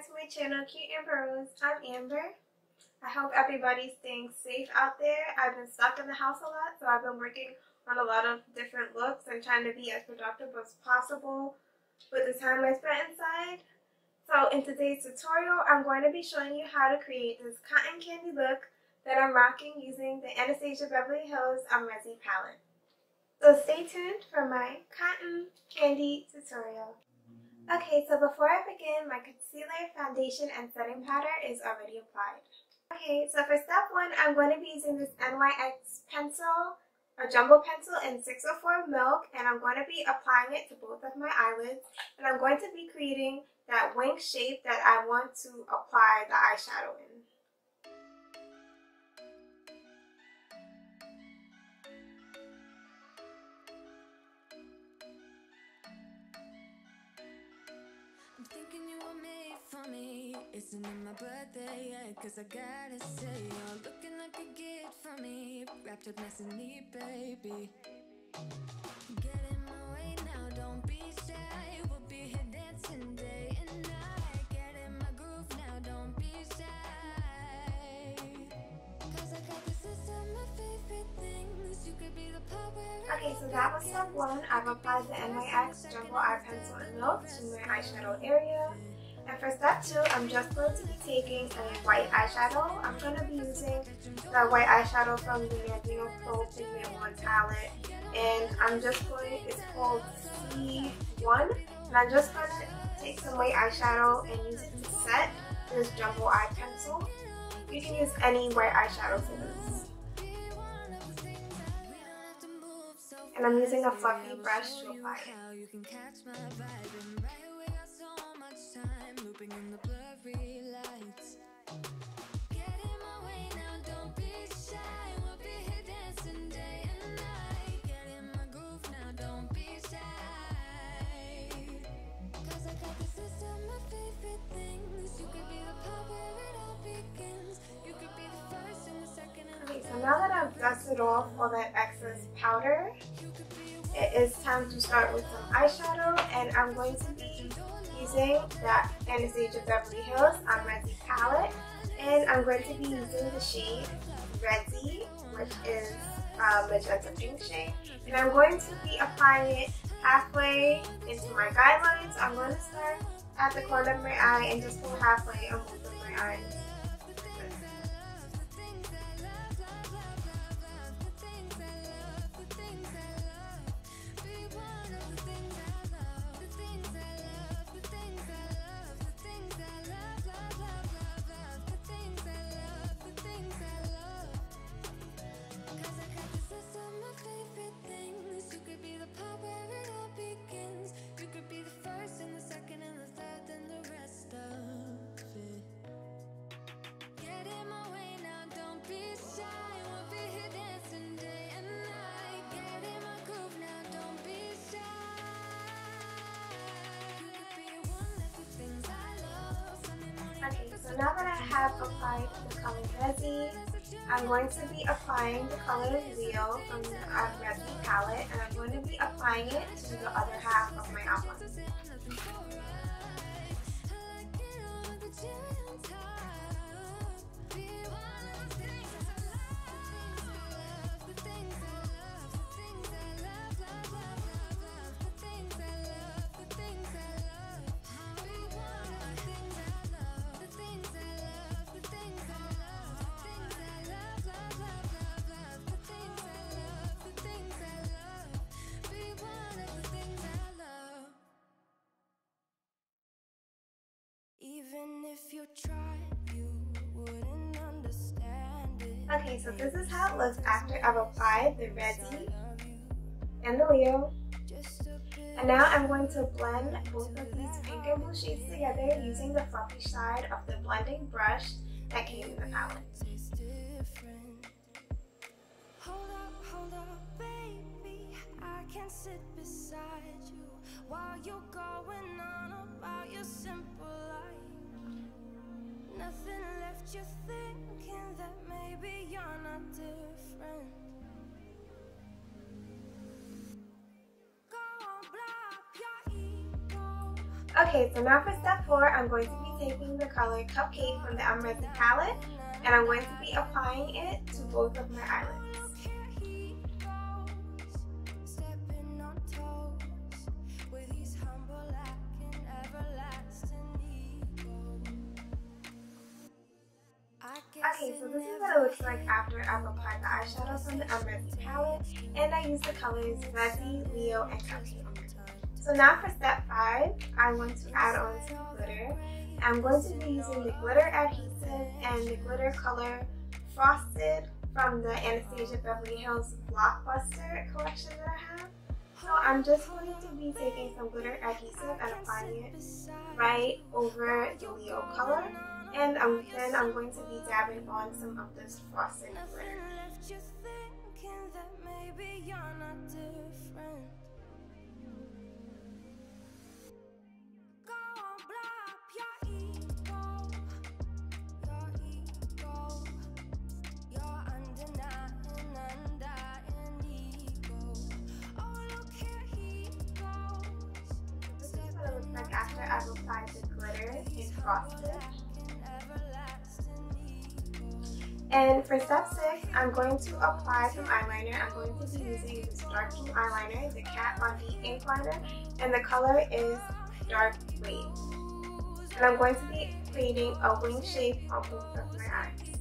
to my channel, Cute Amber Rose. I'm Amber. I hope everybody's staying safe out there. I've been stuck in the house a lot, so I've been working on a lot of different looks and trying to be as productive as possible with the time I spent inside. So in today's tutorial, I'm going to be showing you how to create this cotton candy look that I'm rocking using the Anastasia Beverly Hills Amrezy palette. So stay tuned for my cotton candy tutorial. Okay, so before I begin, my concealer, foundation, and setting powder is already applied. Okay, so for step 1, I'm going to be using this NYX pencil, a jumbo pencil in 604 Milk, and I'm going to be applying it to both of my eyelids. And I'm going to be creating that wing shape that I want to apply the eyeshadow in. I'm thinking you were made for me. Isn't it my birthday yet? Cause I gotta say, you're looking like a gift for me. Wrapped up nice and neat, baby. Get in my way now, don't be shy. We'll be here dancing day and night. Get in my groove now, don't be shy. Cause I got this list of my favorite things. You could be the part where Okay, so that was step 1. I've applied the NYX Jumbo Eye Pencil in Milk to my eyeshadow area. And for step 2, I'm just going to be taking a white eyeshadow. I'm going to be using the white eyeshadow from the Norvina Pro Pigment 1 palette. And I'm just going, it's called C1. And I'm just going to take some white eyeshadow and use it to set this Jumbo Eye Pencil. You can use any white eyeshadow for this. And I'm using a fluffy brush to apply it. Okay, so now that I've dusted off all that excess powder, it is time to start with some eyeshadow, and I'm going to be using the Anastasia Beverly Hills Amrezy Palette, and I'm going to be using the shade Rezy, which is a magenta pink shade, and I'm going to be applying it halfway into my guidelines. I'm going to start at the corner of my eye and just go halfway on both of my eyes. Okay, so now that I have applied the color Rezy, I'm going to be applying the color Real from the Rezy palette, and I'm going to be applying it to the other half of my outline. Even if you tried, you wouldn't understand it. Okay, so this is how it looks after I've applied the Rezy and the Leo. And now I'm going to blend both of these pink and blue shades together using the fluffy side of the blending brush that came in the palette. Hold up, baby. I can sit beside you while you're going on about your simple life. Nothing left you thinking that maybe you're not different. Okay, so now for step 4, I'm going to be taking the color Cupcake from the Amrezy palette, and I'm going to be applying it to both of my eyelids. Okay, so this is what it looks like after I've applied the eyeshadow from the Amrezy palette, and I use the colors Rezy, Leo, and Cupcake. So now for step 5, I want to add on some glitter. I'm going to be using the glitter adhesive and the glitter color Frosted from the Anastasia Beverly Hills Blockbuster collection that I have. So I'm just going to be taking some glitter adhesive and applying it right over the Leo color. And then I'm going to be dabbing on some of this frosted glitter. This is what it looks like after I've applied the glitter in frosted. And for step 6, I'm going to apply some eyeliner. I'm going to be using this dark blue eyeliner, the Kat Von D ink liner, and the color is Dark Wave. And I'm going to be creating a wing shape on both of my eyes.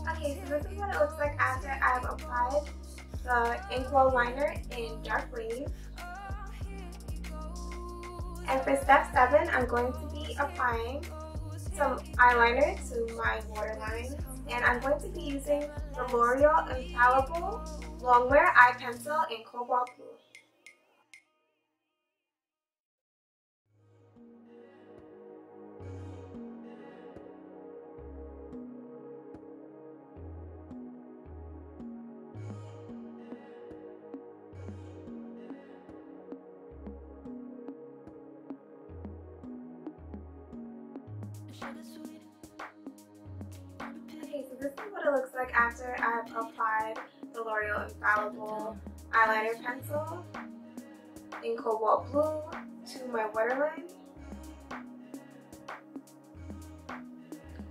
Okay, so this is what it looks like after I've applied the Inkwell liner in Dark Wave. And for step 7, I'm going to be applying some eyeliner to my waterline. And I'm going to be using the L'Oreal Infallible Longwear Eye Pencil in Cobalt Blue. Okay, so this is what it looks like after I've applied the L'Oreal Infallible eyeliner pencil in Cobalt Blue to my waterline.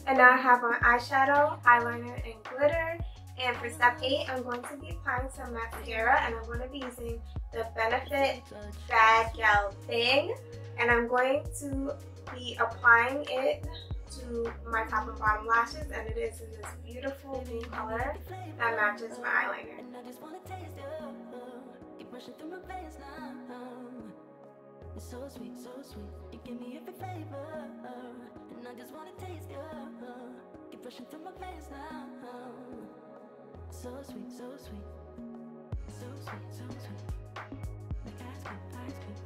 And now I have my eyeshadow, eyeliner, and glitter. And for step 8, I'm going to be applying some mascara, and I'm going to be using the Benefit Bad Gal Thing. And I'm going to be applying it to my top and bottom lashes, and it is in this beautiful blue color that matches my eyeliner. It's so sweet, so sweet. You give me every flavor, and I just wanna taste you. Keep rushing through my veins now. So sweet, so sweet, so sweet, so sweet. Like ice cream, ice cream.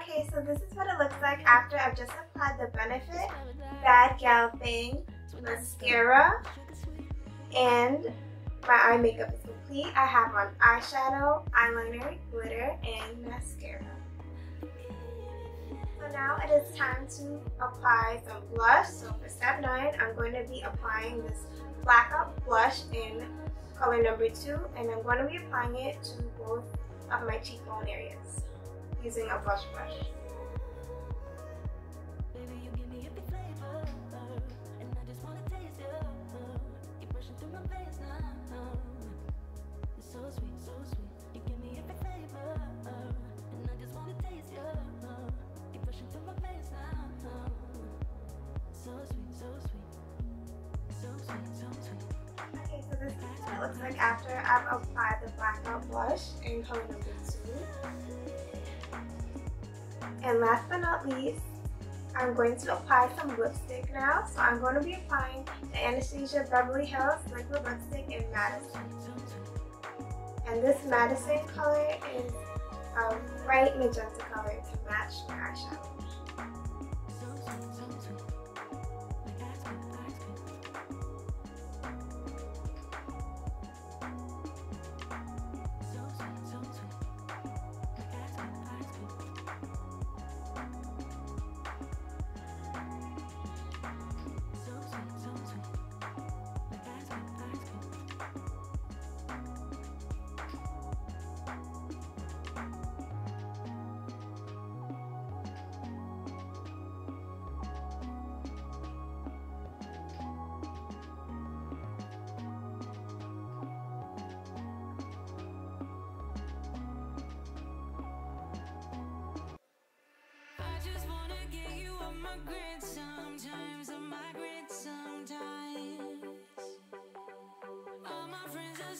Okay, so this is what it looks like after I've just applied the Benefit Bad Gal Thing mascara, and my eye makeup is complete. I have on eyeshadow, eyeliner, glitter, and mascara. So now it is time to apply some blush. So for step 9, I'm going to be applying this Black Up blush in color number 2, and I'm going to be applying it to both of my cheekbone areas using a blush brush. So sweet, so sweet. And I just wanna taste your love. Keep rushing through my veins now. So sweet, so sweet. So sweet, so sweet. Okay, so this is what it looks like after I've applied the blackout blush in color number 2. And last but not least, I'm going to apply some lipstick now. So I'm going to be applying the Anastasia Beverly Hills liquid lipstick in Madison. And this Madison color is a bright magenta color to match my eyeshadow.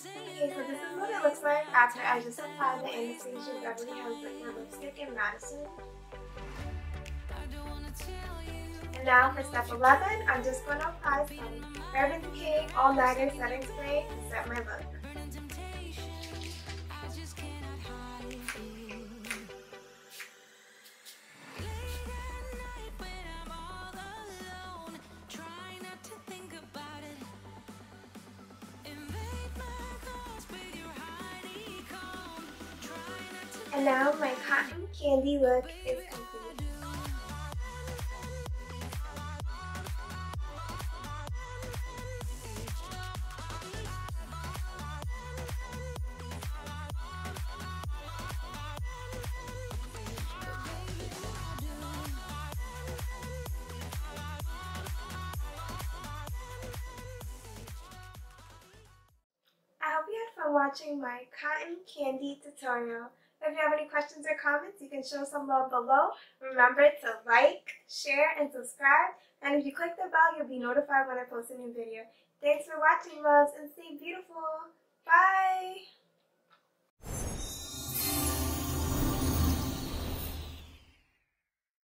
Okay, so this is what it looks like after I just applied the Anastasia Beverly Hills liquid lipstick in Madison. And now for step 11, I'm just going to apply some Urban Decay All Nighter setting spray to set my look. And now my cotton candy look is complete. I hope you had fun watching my cotton candy tutorial. If you have any questions or comments, you can show some love below. Remember to like, share, and subscribe. And if you click the bell, you'll be notified when I post a new video. Thanks for watching, loves, and stay beautiful. Bye!